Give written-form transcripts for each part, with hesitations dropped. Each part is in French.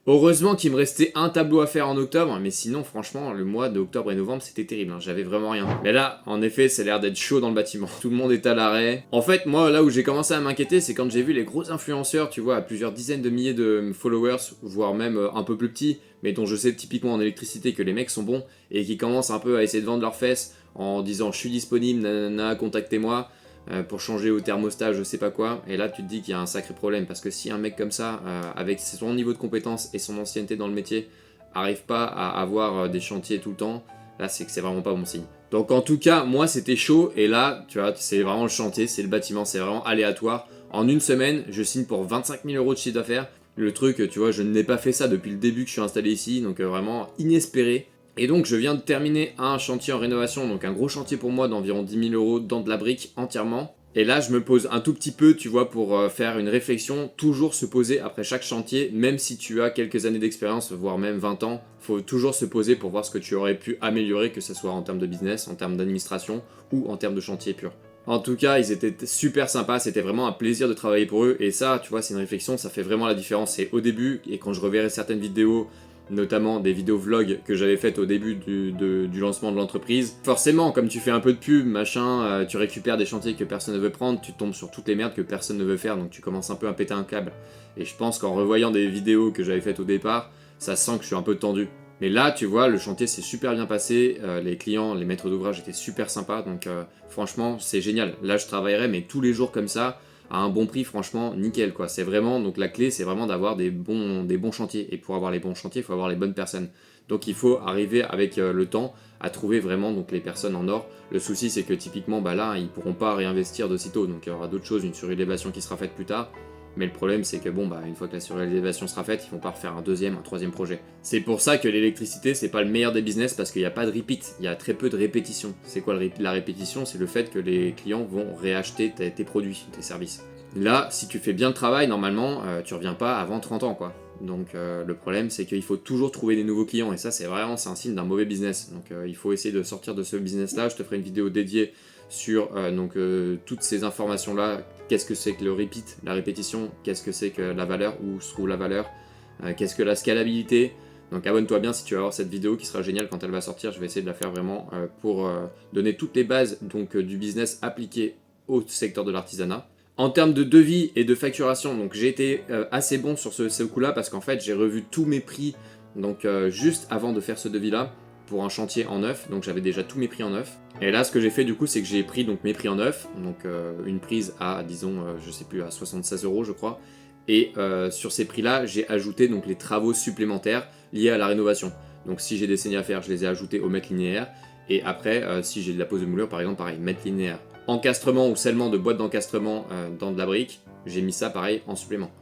Heureusement qu'il me restait un tableau à faire en octobre, mais sinon franchement le mois d'octobre et novembre c'était terrible, hein, j'avais vraiment rien. Mais là, en effet, ça a l'air d'être chaud dans le bâtiment. Tout le monde est à l'arrêt. En fait, moi là où j'ai commencé à m'inquiéter, c'est quand j'ai vu les gros influenceurs, tu vois, à plusieurs dizaines de milliers de followers, voire même un peu plus petits, mais dont je sais typiquement en électricité que les mecs sont bons, et qui commencent un peu à essayer de vendre leurs fesses en disant je suis disponible, nanana, contactez-moi. Pour changer au thermostat, je sais pas quoi, et là tu te dis qu'il y a un sacré problème, parce que si un mec comme ça, avec son niveau de compétence et son ancienneté dans le métier, arrive pas à avoir des chantiers tout le temps, là c'est que c'est vraiment pas bon signe. Donc en tout cas, moi c'était chaud, et là, tu vois, c'est vraiment le chantier, c'est le bâtiment, c'est vraiment aléatoire. En une semaine, je signe pour 25 000 euros de chiffre d'affaires. Le truc, tu vois, je n'ai pas fait ça depuis le début que je suis installé ici, donc vraiment inespéré. Et donc je viens de terminer un chantier en rénovation, donc un gros chantier pour moi d'environ 10 000 euros dans de la brique entièrement. Et là je me pose un tout petit peu, tu vois, pour faire une réflexion, toujours se poser après chaque chantier, même si tu as quelques années d'expérience, voire même 20 ans, faut toujours se poser pour voir ce que tu aurais pu améliorer, que ce soit en termes de business, en termes d'administration ou en termes de chantier pur. En tout cas, ils étaient super sympas, c'était vraiment un plaisir de travailler pour eux, et ça, tu vois, c'est une réflexion, ça fait vraiment la différence. Et au début, et quand je reverrai certaines vidéos, notamment des vidéos vlogs que j'avais faites au début du lancement de l'entreprise. Forcément, comme tu fais un peu de pub, machin, tu récupères des chantiers que personne ne veut prendre, tu tombes sur toutes les merdes que personne ne veut faire, donc tu commences un peu à péter un câble. Et je pense qu'en revoyant des vidéos que j'avais faites au départ, ça sent que je suis un peu tendu. Mais là, tu vois, le chantier s'est super bien passé, les clients, les maîtres d'ouvrage étaient super sympas, donc franchement, c'est génial. Là, je travaillerai, mais tous les jours comme ça, à un bon prix, franchement, nickel quoi. C'est vraiment, donc la clé, c'est vraiment d'avoir des bons chantiers. Et pour avoir les bons chantiers, il faut avoir les bonnes personnes. Donc il faut arriver avec le temps à trouver vraiment donc les personnes en or. Le souci, c'est que typiquement, bah là, ils pourront pas réinvestir de sitôt. Donc il y aura d'autres choses, une surélévation qui sera faite plus tard. Mais le problème, c'est que bon, bah, une fois que la surélévation sera faite, ils vont pas refaire un deuxième, un troisième projet. C'est pour ça que l'électricité, c'est pas le meilleur des business parce qu'il n'y a pas de repeat, il y a très peu de répétition. C'est quoi la répétition? C'est le fait que les clients vont réacheter tes produits, tes services. Là, si tu fais bien le travail, normalement, tu reviens pas avant 30 ans, quoi. Donc le problème, c'est qu'il faut toujours trouver des nouveaux clients, et ça, c'est un signe d'un mauvais business. Donc il faut essayer de sortir de ce business-là. Je te ferai une vidéo dédiée sur toutes ces informations-là. Qu'est-ce que c'est que le repeat, la répétition? Qu'est-ce que c'est que la valeur? Où se trouve la valeur? Qu'est-ce que la scalabilité? Donc abonne-toi bien si tu vas avoir cette vidéo qui sera géniale quand elle va sortir. Je vais essayer de la faire vraiment pour donner toutes les bases du business appliqué au secteur de l'artisanat. En termes de devis et de facturation, donc j'ai été assez bon sur ce coup-là parce qu'en fait j'ai revu tous mes prix donc juste avant de faire ce devis-là pour un chantier en neuf, donc j'avais déjà tous mes prix en neuf. Et là ce que j'ai fait du coup c'est que j'ai pris donc mes prix en neuf, donc une prise à disons je sais plus à 76 euros je crois, et sur ces prix-là j'ai ajouté donc les travaux supplémentaires liés à la rénovation. Donc si j'ai des saignées à faire, je les ai ajoutés au mètre linéaire, et après si j'ai de la pose de moulure par exemple, pareil, mètre linéaire. Encastrement ou scellement de boîtes d'encastrement dans de la brique, j'ai mis ça pareil en supplément.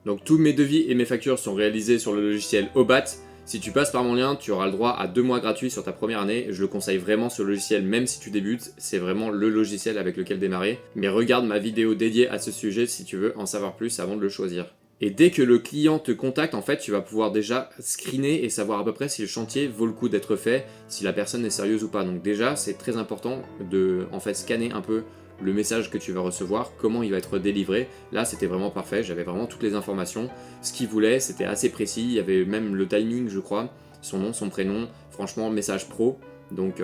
Donc tous mes devis et mes factures sont réalisés sur le logiciel Obat. Si tu passes par mon lien, tu auras le droit à 2 mois gratuits sur ta première année. Je le conseille vraiment ce logiciel, même si tu débutes, c'est vraiment le logiciel avec lequel démarrer. Mais regarde ma vidéo dédiée à ce sujet si tu veux en savoir plus avant de le choisir. Et dès que le client te contacte, en fait, tu vas pouvoir déjà screener et savoir à peu près si le chantier vaut le coup d'être fait, si la personne est sérieuse ou pas. Donc déjà, c'est très important de en fait scanner un peu le message que tu vas recevoir, comment il va être délivré. Là, c'était vraiment parfait, j'avais vraiment toutes les informations. Ce qu'il voulait, c'était assez précis, il y avait même le timing, je crois, son nom, son prénom, franchement, message pro, donc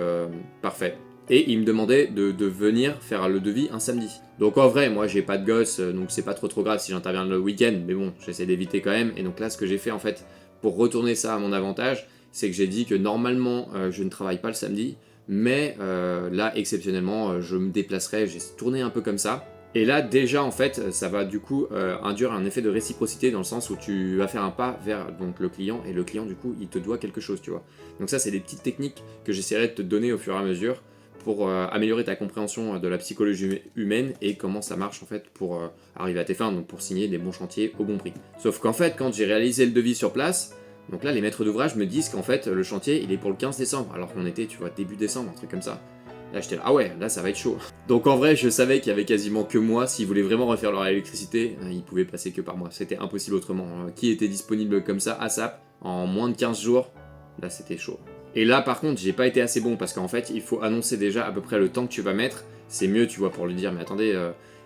parfait. Et il me demandait de venir faire le devis un samedi. Donc en vrai, moi j'ai pas de gosse, donc c'est pas trop grave si j'interviens le week-end, mais bon, j'essaie d'éviter quand même. Et donc là, ce que j'ai fait en fait, pour retourner ça à mon avantage, c'est que j'ai dit que normalement, je ne travaille pas le samedi, mais là, exceptionnellement, je me déplacerai, j'ai tourné un peu comme ça. Et là, déjà, en fait, ça va du coup induire un effet de réciprocité dans le sens où tu vas faire un pas vers donc, le client, et le client, du coup, il te doit quelque chose, tu vois. Donc ça, c'est des petites techniques que j'essaierai de te donner au fur et à mesure pour améliorer ta compréhension de la psychologie humaine et comment ça marche en fait pour arriver à tes fins, donc pour signer des bons chantiers au bon prix. Sauf qu'en fait, quand j'ai réalisé le devis sur place, donc là les maîtres d'ouvrage me disent qu'en fait le chantier il est pour le 15 décembre, alors qu'on était, tu vois, début décembre, un truc comme ça. Là j'étais là, ah ouais, là ça va être chaud. Donc en vrai, je savais qu'il y avait quasiment que moi, s'ils voulaient vraiment refaire leur électricité, ils pouvaient passer que par moi, c'était impossible autrement. Qui était disponible comme ça, ASAP, en moins de 15 jours, là c'était chaud. Et là par contre j'ai pas été assez bon parce qu'en fait il faut annoncer déjà à peu près le temps que tu vas mettre. C'est mieux tu vois pour lui dire mais attendez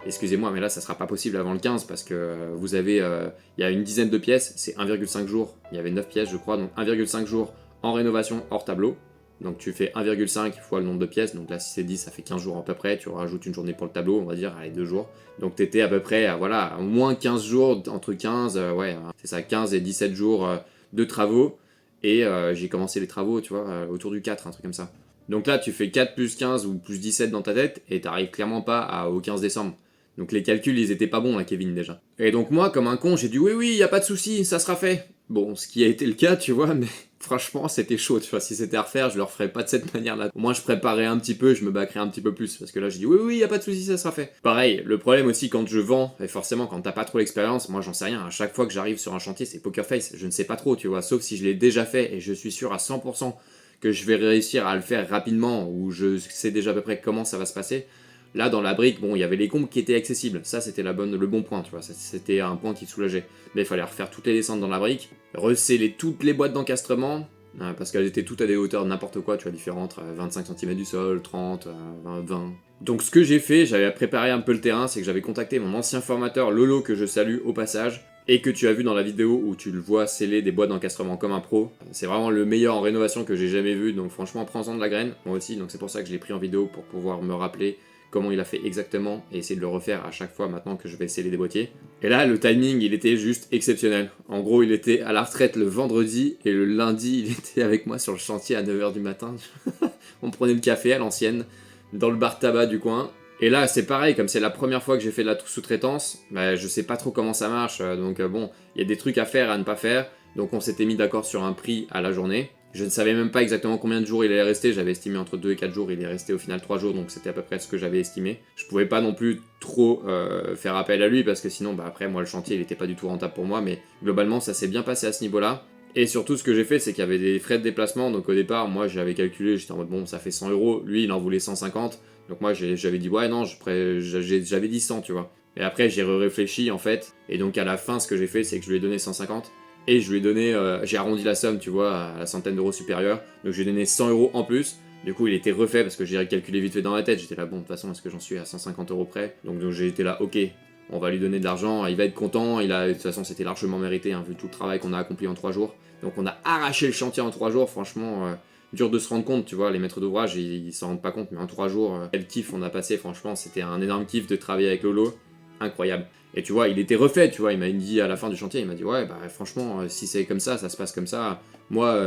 excusez-moi, mais là, ça sera pas possible avant le 15 parce que vous avez, il y a une dizaine de pièces, c'est 1,5 jours. Il y avait 9 pièces, je crois, donc 1,5 jours en rénovation hors tableau. Donc tu fais 1,5 fois le nombre de pièces, donc là si c'est 10 ça fait 15 jours à peu près, tu rajoutes une journée pour le tableau, on va dire, allez 2 jours. Donc t'étais à peu près, voilà, au moins 15 jours, entre 15, ouais, c'est ça, 15 et 17 jours de travaux. Et j'ai commencé les travaux, tu vois, autour du 4, un truc comme ça. Donc là tu fais 4 plus 15 ou plus 17 dans ta tête, et t'arrives clairement pas au 15 décembre. Donc les calculs ils étaient pas bons à Kevin déjà. Et donc moi comme un con j'ai dit oui y a pas de souci, ça sera fait. Bon, ce qui a été le cas, tu vois, mais franchement, c'était chaud, tu vois. Si c'était à refaire, je le referais pas de cette manière-là. Au moins, je préparais un petit peu, je me bâclerais un petit peu plus. Parce que là, je dis oui, y a pas de souci, ça sera fait. Pareil, le problème aussi quand je vends, et forcément, quand t'as pas trop l'expérience, moi, j'en sais rien. À chaque fois que j'arrive sur un chantier, c'est poker face. Je ne sais pas trop, tu vois. Sauf si je l'ai déjà fait et je suis sûr à 100% que je vais réussir à le faire rapidement ou je sais déjà à peu près comment ça va se passer. Là, dans la brique, bon, il y avait les comptes qui étaient accessibles. Ça, c'était le bon point, tu vois. C'était un point qui soulageait. Mais il fallait refaire toutes les descentes dans la brique, resceller toutes les boîtes d'encastrement, parce qu'elles étaient toutes à des hauteurs n'importe quoi, tu vois, différentes, 25 cm du sol, 30, 20. Donc ce que j'ai fait, j'avais préparé un peu le terrain, c'est que j'avais contacté mon ancien formateur Lolo, que je salue au passage, et que tu as vu dans la vidéo où tu le vois sceller des boîtes d'encastrement comme un pro. C'est vraiment le meilleur en rénovation que j'ai jamais vu, donc franchement, prends-en de la graine, moi aussi, donc c'est pour ça que je l'ai pris en vidéo pour pouvoir me rappeler comment il a fait exactement et essayer de le refaire à chaque fois maintenant que je vais sceller des boîtiers. Et là, le timing, il était juste exceptionnel. En gros, il était à la retraite le vendredi et le lundi, il était avec moi sur le chantier à 9h du matin. On prenait le café à l'ancienne, dans le bar tabac du coin. Et là, c'est pareil, comme c'est la première fois que j'ai fait de la sous-traitance, bah, je sais pas trop comment ça marche. Donc bon, il y a des trucs à faire, à ne pas faire. Donc on s'était mis d'accord sur un prix à la journée. Je ne savais même pas exactement combien de jours il allait rester, j'avais estimé entre 2 et 4 jours, il est resté au final 3 jours, donc c'était à peu près ce que j'avais estimé. Je pouvais pas non plus trop faire appel à lui, parce que sinon, bah, après, moi, le chantier, il était pas du tout rentable pour moi, mais globalement, ça s'est bien passé à ce niveau-là. Et surtout, ce que j'ai fait, c'est qu'il y avait des frais de déplacement, donc au départ, moi, j'avais calculé, j'étais en mode, bon, ça fait 100 euros, lui, il en voulait 150, donc moi, j'avais dit, ouais, non, j'avais dit 100, tu vois. Et après, j'ai réfléchi, en fait, et donc à la fin, ce que j'ai fait, c'est que je lui ai donné 150. Et je lui ai donné, j'ai arrondi la somme, tu vois, à la centaine d'euros supérieure. Donc je lui ai donné 100 euros en plus. Du coup, il était refait parce que j'ai recalculé vite fait dans la tête. J'étais là, bon, de toute façon, est-ce que j'en suis à 150 euros près? Donc j'ai été là, ok, on va lui donner de l'argent, il va être content. De toute façon, c'était largement mérité, hein, vu tout le travail qu'on a accompli en 3 jours. Donc on a arraché le chantier en 3 jours, franchement, dur de se rendre compte, tu vois. Les maîtres d'ouvrage, ils s'en rendent pas compte, mais en 3 jours, quel kiff on a passé, franchement, c'était un énorme kiff de travailler avec Lolo. Incroyable. Et tu vois, il était refait, tu vois, il m'a dit à la fin du chantier, il m'a dit ouais, bah franchement, si c'est comme ça se passe comme ça, moi,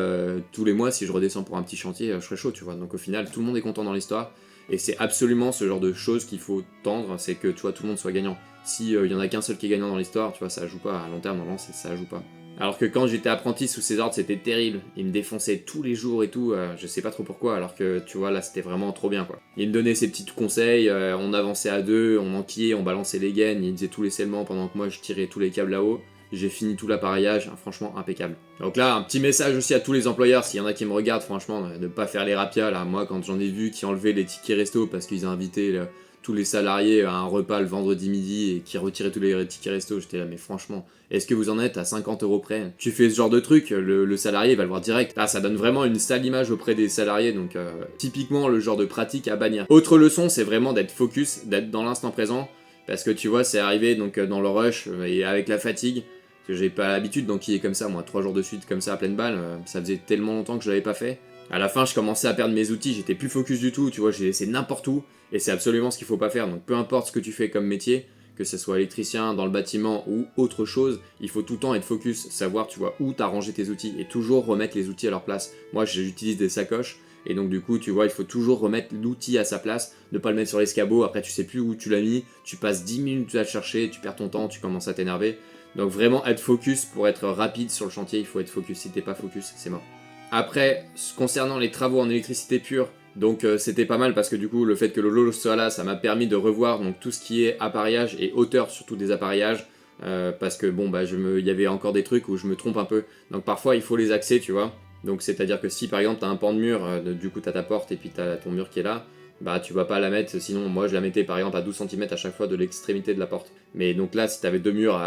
tous les mois, si je redescends pour un petit chantier, je serais chaud, tu vois. Donc au final, tout le monde est content dans l'histoire, et c'est absolument ce genre de choses qu'il faut tendre, c'est que, tu vois, tout le monde soit gagnant. Si il y en a qu'un seul qui est gagnant dans l'histoire, tu vois, ça joue pas, à long terme, normalement, ça joue pas. Alors que quand j'étais apprenti sous ses ordres, c'était terrible. Il me défonçait tous les jours et tout, je sais pas trop pourquoi, alors que tu vois, là c'était vraiment trop bien quoi. Il me donnait ses petits conseils, on avançait à deux, on enquillait, on balançait les gaines, il faisait tous les scellements pendant que moi je tirais tous les câbles là-haut. J'ai fini tout l'appareillage, franchement impeccable. Donc là, un petit message aussi à tous les employeurs, s'il y en a qui me regardent, franchement, ne pas faire les rapias là. Moi, quand j'en ai vu qui enlevaient les tickets resto parce qu'ils ont invité tous les salariés à un repas le vendredi midi et qui retiraient tous les tickets resto, j'étais là, mais franchement, est-ce que vous en êtes à 50 euros près? Tu fais ce genre de truc, le salarié va le voir direct. Là, ça donne vraiment une sale image auprès des salariés, donc typiquement le genre de pratique à bannir. Autre leçon, c'est vraiment d'être focus, d'être dans l'instant présent, parce que tu vois, c'est arrivé donc dans le rush et avec la fatigue, que j'ai pas l'habitude d'enquiller comme ça, moi, 3 jours de suite comme ça à pleine balle, ça faisait tellement longtemps que je l'avais pas fait. À la fin, je commençais à perdre mes outils, j'étais plus focus du tout, tu vois, j'ai laissé n'importe où, et c'est absolument ce qu'il faut pas faire. Donc peu importe ce que tu fais comme métier, que ce soit électricien, dans le bâtiment ou autre chose, il faut tout le temps être focus, savoir, tu vois, où t'as rangé tes outils, et toujours remettre les outils à leur place. Moi, j'utilise des sacoches, et donc du coup, tu vois, il faut toujours remettre l'outil à sa place, ne pas le mettre sur l'escabeau, après tu sais plus où tu l'as mis, tu passes 10 minutes à le chercher, tu perds ton temps, tu commences à t'énerver. Donc vraiment être focus pour être rapide sur le chantier, il faut être focus. Si t'es pas focus, c'est mort. Après, concernant les travaux en électricité pure, donc c'était pas mal parce que du coup le fait que le Lolo soit là, ça m'a permis de revoir donc tout ce qui est appareillage et hauteur surtout des appareillages. Parce que bon bah il y avait encore des trucs où je me trompe un peu. Donc parfois il faut les axer, tu vois. Donc c'est-à-dire que si par exemple t'as un pan de mur, du coup t'as ta porte et puis t'as ton mur qui est là, bah tu vas pas la mettre, sinon moi je la mettais par exemple à 12 cm à chaque fois de l'extrémité de la porte. Mais donc là si t'avais deux murs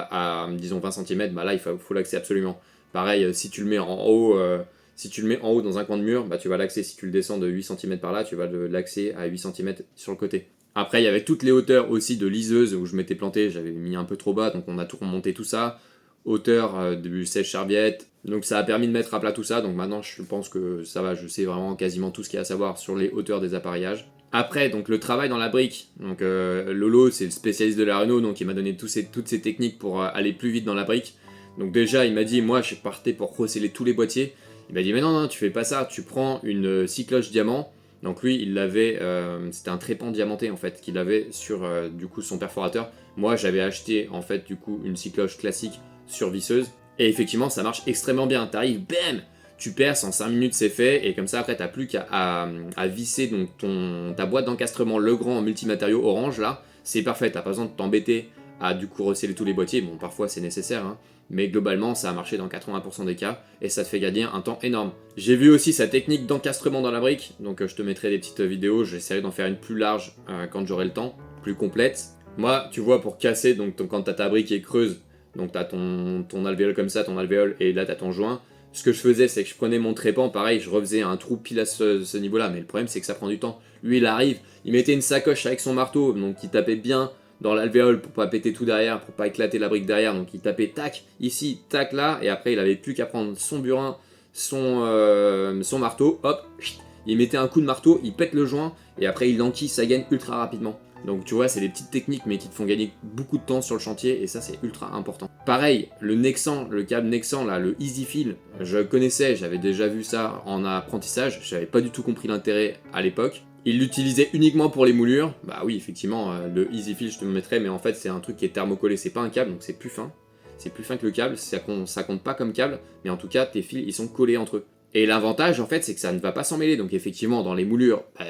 disons 20 cm, bah là il faut l'axer absolument. Pareil, si tu le mets en haut, si tu le mets en haut dans un coin de mur, bah tu vas l'axer. Si tu le descends de 8 cm par là, tu vas l'axer à 8 cm sur le côté. Après, il y avait toutes les hauteurs aussi de liseuse où je m'étais planté, j'avais mis un peu trop bas, donc on a tout remonté tout ça. Hauteur du sèche-serviette, donc ça a permis de mettre à plat tout ça, donc maintenant je pense que ça va, je sais vraiment quasiment tout ce qu'il y a à savoir sur les hauteurs des appareillages. Après, donc le travail dans la brique, donc Lolo c'est le spécialiste de la Renault, donc il m'a donné toutes ces techniques pour aller plus vite dans la brique. Donc déjà il m'a dit, moi je partais pour recéler tous les boîtiers, il m'a dit mais non, non tu fais pas ça, tu prends une cycloche diamant. Donc lui, il l'avait, c'était un trépan diamanté en fait qu'il avait sur du coup son perforateur. Moi, j'avais acheté en fait du coup une cycloche classique sur visseuse et effectivement, ça marche extrêmement bien. T'arrives, bam, tu perces en 5 minutes, c'est fait et comme ça après t'as plus qu'à à visser donc ta boîte d'encastrement Legrand en multimatériaux orange là, c'est parfait. T'as pas besoin de t'embêter à du coup recéler tous les boîtiers. Bon, parfois c'est nécessaire, hein. Mais globalement, ça a marché dans 80% des cas, et ça te fait gagner un temps énorme. J'ai vu aussi sa technique d'encastrement dans la brique, donc je te mettrai des petites vidéos, j'essaierai d'en faire une plus large quand j'aurai le temps, plus complète. Moi, tu vois, pour casser, donc quand t'as ta brique qui est creuse, donc t'as ton alvéole comme ça, ton alvéole, et là t'as ton joint, ce que je faisais, c'est que je prenais mon trépan, pareil, je refaisais un trou pile à ce niveau-là, mais le problème c'est que ça prend du temps. Lui, il arrive, il mettait une sacoche avec son marteau, donc il tapait bien dans l'alvéole pour pas péter tout derrière, pour pas éclater la brique derrière. Donc il tapait tac ici, tac là, et après il avait plus qu'à prendre son burin, son marteau, hop, il mettait un coup de marteau, il pète le joint, et après il enquille sa gaine ultra rapidement. Donc tu vois, c'est des petites techniques mais qui te font gagner beaucoup de temps sur le chantier et ça c'est ultra important. Pareil, le Nexan, le câble Nexan là, le EasyFill, je connaissais, j'avais déjà vu ça en apprentissage, j'avais pas du tout compris l'intérêt à l'époque. Il l'utilisait uniquement pour les moulures. Bah oui, effectivement, le EasyFill je te le mettrai, mais en fait c'est un truc qui est thermocollé, c'est pas un câble, donc c'est plus fin. C'est plus fin que le câble, ça compte pas comme câble, mais en tout cas tes fils ils sont collés entre eux. Et l'avantage en fait c'est que ça ne va pas s'en mêler, donc effectivement dans les moulures, bah,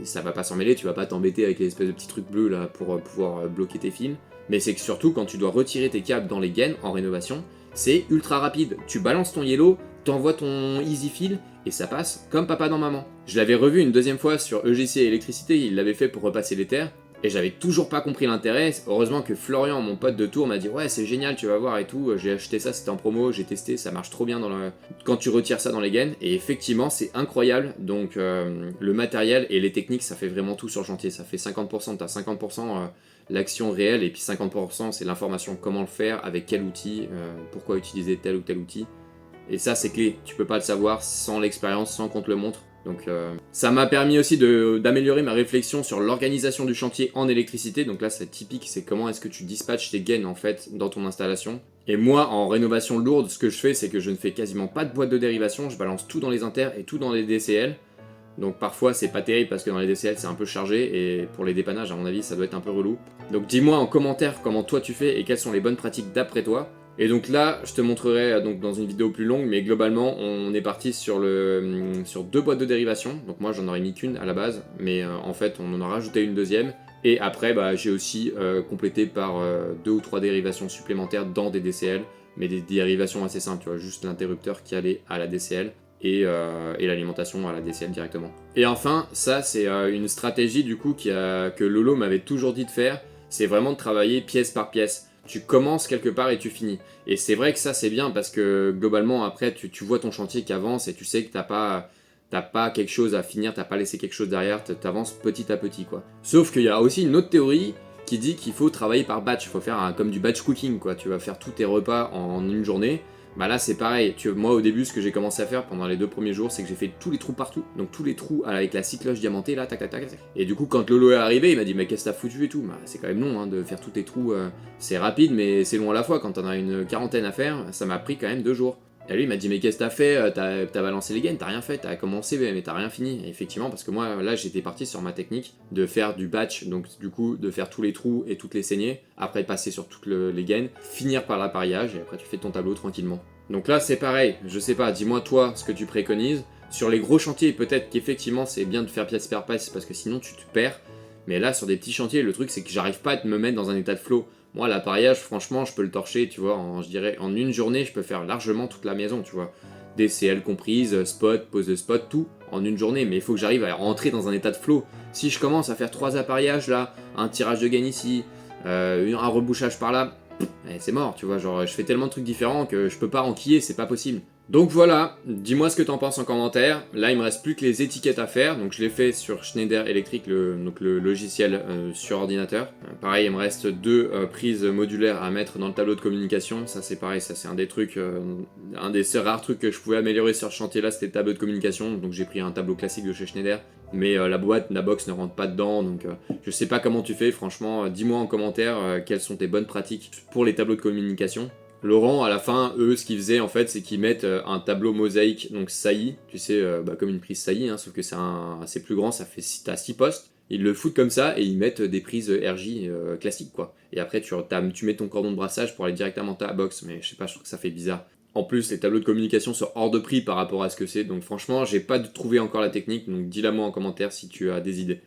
ça va pas s'en mêler, tu vas pas t'embêter avec les espèces de petits trucs bleus là pour pouvoir bloquer tes fils. Mais c'est que surtout quand tu dois retirer tes câbles dans les gaines en rénovation, c'est ultra rapide. Tu balances ton yellow, t'envoies ton EasyFill, et ça passe comme papa dans maman. Je l'avais revu une deuxième fois sur EGC électricité, il l'avait fait pour repasser les terres, et j'avais toujours pas compris l'intérêt. Heureusement que Florian, mon pote de Tours, m'a dit ouais c'est génial, tu vas voir et tout, j'ai acheté ça, c'était en promo, j'ai testé, ça marche trop bien quand tu retires ça dans les gaines, et effectivement c'est incroyable. Donc le matériel et les techniques ça fait vraiment tout sur le chantier, ça fait 50%, t'as 50% l'action réelle, et puis 50% c'est l'information, comment le faire, avec quel outil, pourquoi utiliser tel ou tel outil. Et ça c'est clé, tu peux pas le savoir sans l'expérience, sans qu'on te le montre. Donc ça m'a permis aussi d'améliorer ma réflexion sur l'organisation du chantier en électricité. Donc là c'est typique, c'est comment est-ce que tu dispatches tes gaines en fait dans ton installation. Et moi en rénovation lourde, ce que je fais c'est que je ne fais quasiment pas de boîte de dérivation, je balance tout dans les inters et tout dans les DCL. Donc parfois c'est pas terrible parce que dans les DCL c'est un peu chargé et pour les dépannages à mon avis ça doit être un peu relou. Donc dis-moi en commentaire comment toi tu fais et quelles sont les bonnes pratiques d'après toi. Et donc là, je te montrerai donc dans une vidéo plus longue, mais globalement, on est parti sur 2 boîtes de dérivation. Donc moi, j'en aurais mis qu'une à la base, mais en fait, on en a rajouté une deuxième. Et après, bah, j'ai aussi complété par 2 ou 3 dérivations supplémentaires dans des DCL, mais des dérivations assez simples, tu vois, juste l'interrupteur qui allait à la DCL et l'alimentation à la DCL directement. Et enfin, ça, c'est une stratégie du coup que Lolo m'avait toujours dit de faire, c'est vraiment de travailler pièce par pièce. Tu commences quelque part et tu finis. Et c'est vrai que ça c'est bien parce que globalement après tu vois ton chantier qui avance et tu sais que t'as pas quelque chose à finir, t'as pas laissé quelque chose derrière, t'avances petit à petit quoi. Sauf qu'il y a aussi une autre théorie qui dit qu'il faut travailler par batch, il faut faire comme du batch cooking quoi, tu vas faire tous tes repas en une journée. Bah là c'est pareil, moi au début ce que j'ai commencé à faire pendant les 2 premiers jours c'est que j'ai fait tous les trous partout, donc tous les trous avec la cycloche diamantée là, tac tac tac tac. Et du coup quand Lolo est arrivé il m'a dit mais qu'est-ce que t'as foutu et tout, bah c'est quand même long hein, de faire tous tes trous, c'est rapide mais c'est long à la fois, quand t'en as une quarantaine à faire, ça m'a pris quand même 2 jours. Et lui il m'a dit mais qu'est-ce que t'as fait, t'as balancé les gaines, t'as rien fait, t'as commencé mais t'as rien fini. Et effectivement parce que moi là j'étais parti sur ma technique de faire du batch, donc du coup de faire tous les trous et toutes les saignées, après passer sur toutes les gaines, finir par l'appareillage et après tu fais ton tableau tranquillement. Donc là c'est pareil, je sais pas, dis-moi toi ce que tu préconises. Sur les gros chantiers peut-être qu'effectivement c'est bien de faire pièce par pièce parce que sinon tu te perds. Mais là sur des petits chantiers le truc c'est que j'arrive pas à me mettre dans un état de flow. Moi l'appareillage franchement je peux le torcher tu vois, je dirais en une journée je peux faire largement toute la maison tu vois. DCL comprise, spot, pose de spot, tout en une journée, mais il faut que j'arrive à rentrer dans un état de flow. Si je commence à faire 3 appareillages là, un tirage de gaine ici, un rebouchage par là, c'est mort, tu vois, genre je fais tellement de trucs différents que je peux pas enquiller, c'est pas possible. Donc voilà, dis-moi ce que t'en penses en commentaire. Là, il me reste plus que les étiquettes à faire. Donc je l'ai fait sur Schneider Electric, donc le logiciel sur ordinateur. Pareil, il me reste 2 prises modulaires à mettre dans le tableau de communication. Ça c'est pareil, ça c'est un des trucs, un des rares trucs que je pouvais améliorer sur ce chantier-là, c'était le tableau de communication. Donc j'ai pris un tableau classique de chez Schneider. Mais la box ne rentre pas dedans, donc je sais pas comment tu fais, franchement, dis-moi en commentaire quelles sont tes bonnes pratiques pour les tableaux de communication. Laurent, à la fin, eux, ce qu'ils faisaient, en fait, c'est qu'ils mettent un tableau mosaïque, donc saillie, tu sais, comme une prise saillie, hein, sauf que c'est assez plus grand, ça fait t'as 6 postes. Ils le foutent comme ça et ils mettent des prises RJ classiques, quoi. Et après, tu mets ton cordon de brassage pour aller directement à ta box, mais je sais pas, je trouve que ça fait bizarre. En plus, les tableaux de communication sont hors de prix par rapport à ce que c'est, donc franchement, j'ai pas trouvé encore la technique, donc dis-la moi en commentaire si tu as des idées.